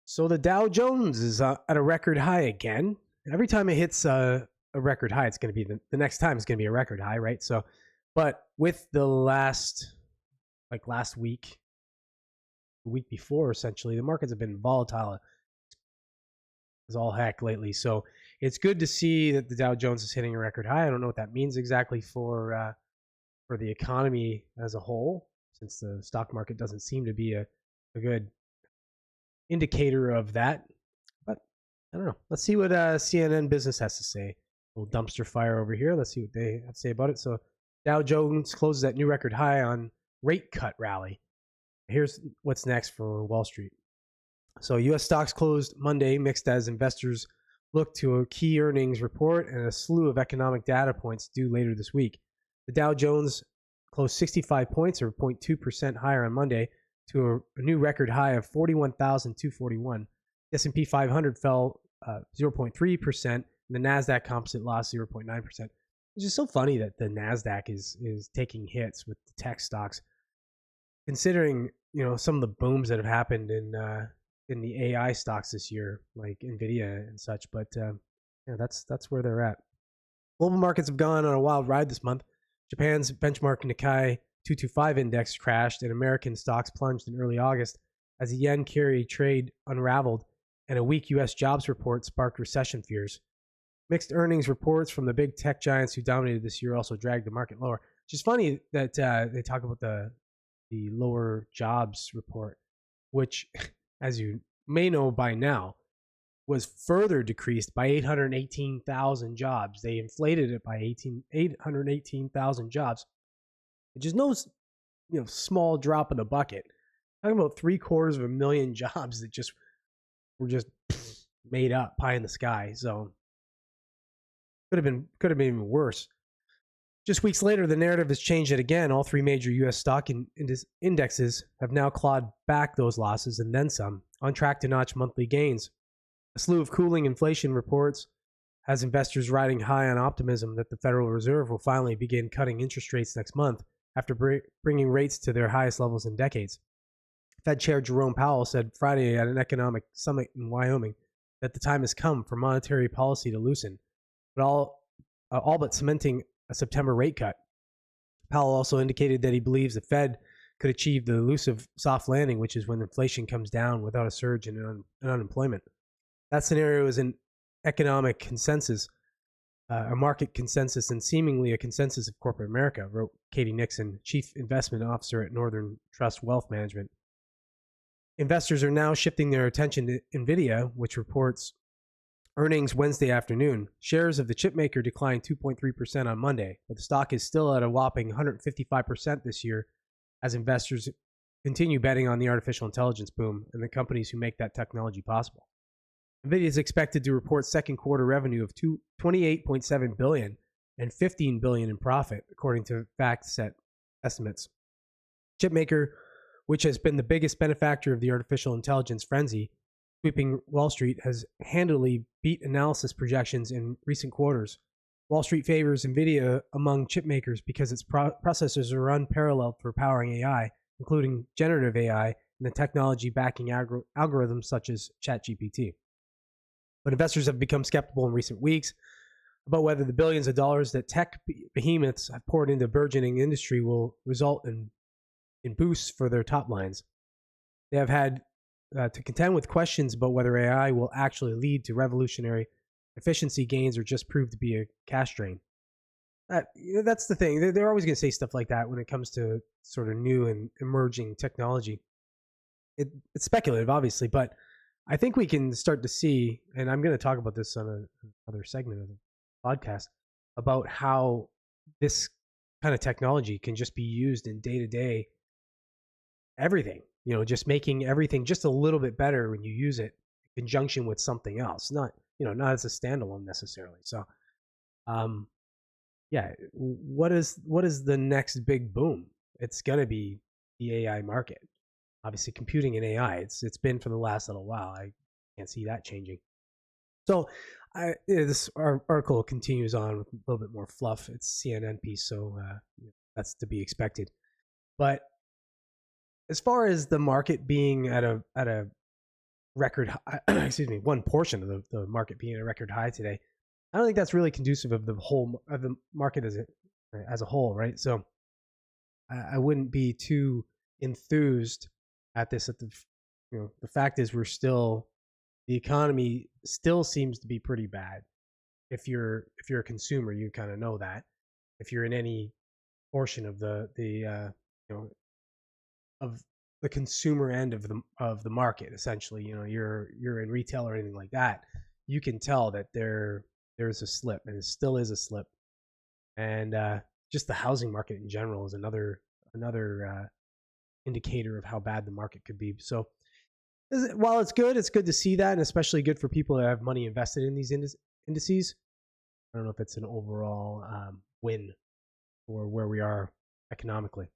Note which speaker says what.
Speaker 1: So the Dow Jones is at a record high again. Every time it hits a record high, it's going to be the next time it's going to be a record high, right? So, but with the last week, the week before, essentially, the markets have been volatile as all heck lately. So it's good to see that the Dow Jones is hitting a record high. I don't know what that means exactly for the economy as a whole, since the stock market doesn't seem to be a good indicator of that. But I don't know. Let's see what CNN Business has to say. A little dumpster fire over here. Let's see what they have to say about it. So Dow Jones closes at new record high on rate cut rally. Here's what's next for Wall Street. So U.S. stocks closed Monday mixed as investors look to a key earnings report and a slew of economic data points due later this week. The Dow Jones closed 65 points, or 0.2% higher on Monday, to a new record high of 41,241. The S&P 500 fell 0.3%, and the NASDAQ composite lost 0.9%. It's just so funny that the NASDAQ is taking hits with the tech stocks, considering some of the booms that have happened in the AI stocks this year, like Nvidia and such. But that's where they're at. Global markets have gone on a wild ride this month. Japan's benchmark Nikkei 225 index crashed, and American stocks plunged in early August as the yen carry trade unraveled and a weak U.S. jobs report sparked recession fears. Mixed earnings reports from the big tech giants who dominated this year also dragged the market lower. It's just funny that they talk about the lower jobs report, which, as you may know by now, was further decreased by 818,000 jobs. They inflated it by 818,000 jobs. It's just no small drop in the bucket. Talking about 750,000 jobs that were made up, pie in the sky. So could have been even worse. Just weeks later, the narrative has changed yet again. All three major U.S. stock indexes have now clawed back those losses and then some, on track to notch monthly gains. A slew of cooling inflation reports has investors riding high on optimism that the Federal Reserve will finally begin cutting interest rates next month after bringing rates to their highest levels in decades. Fed Chair Jerome Powell said Friday at an economic summit in Wyoming that the time has come for monetary policy to loosen, but all but cementing a September rate cut. Powell also indicated that he believes the Fed could achieve the elusive soft landing, which is when inflation comes down without a surge in unemployment. That scenario is an economic consensus, a market consensus, and seemingly a consensus of corporate America, wrote Katie Nixon, Chief Investment Officer at Northern Trust Wealth Management. Investors are now shifting their attention to Nvidia, which reports earnings Wednesday afternoon. Shares of the chipmaker declined 2.3% on Monday, but the stock is still at a whopping 155% this year as investors continue betting on the artificial intelligence boom and the companies who make that technology possible. Nvidia is expected to report second quarter revenue of $28.7 billion and $15 billion in profit, according to FactSet estimates. Chipmaker, which has been the biggest benefactor of the artificial intelligence frenzy sweeping Wall Street, has handily beat analysis projections in recent quarters. Wall Street favors Nvidia among chipmakers because its processors are unparalleled for powering AI, including generative AI and the technology backing algorithms such as ChatGPT. But investors have become skeptical in recent weeks about whether the billions of dollars that tech behemoths have poured into burgeoning industry will result in boosts for their top lines. They have had to contend with questions about whether AI will actually lead to revolutionary efficiency gains or just prove to be a cash drain. That's the thing. They're always going to say stuff like that when it comes to sort of new and emerging technology. It's speculative, obviously, but I think we can start to see, and I'm going to talk about this on another segment of the podcast, about how this kind of technology can just be used in day-to-day everything. Just making everything just a little bit better when you use it in conjunction with something else, not as a standalone necessarily. So, what is the next big boom? It's going to be the AI market. Obviously, computing and AI, it's been for the last little while. I can't see that changing. So this article continues on with a little bit more fluff. It's a CNN piece, so that's to be expected. But as far as the market being at a record high, excuse me, one portion of the market being a record high today. I don't think that's really conducive of the whole of the market as a whole, right? So I wouldn't be too enthused at this. At the the fact is, the economy still seems to be pretty bad. If you're a consumer, you kind of know that. If you're in any portion of the of the consumer end of the market, essentially, you're in retail or anything like that, you can tell that there's a slip, and it still is a slip. And just the housing market in general is another indicator of how bad the market could be. So while it's good to see that, and especially good for people that have money invested in these indices. I don't know if it's an overall win for where we are economically.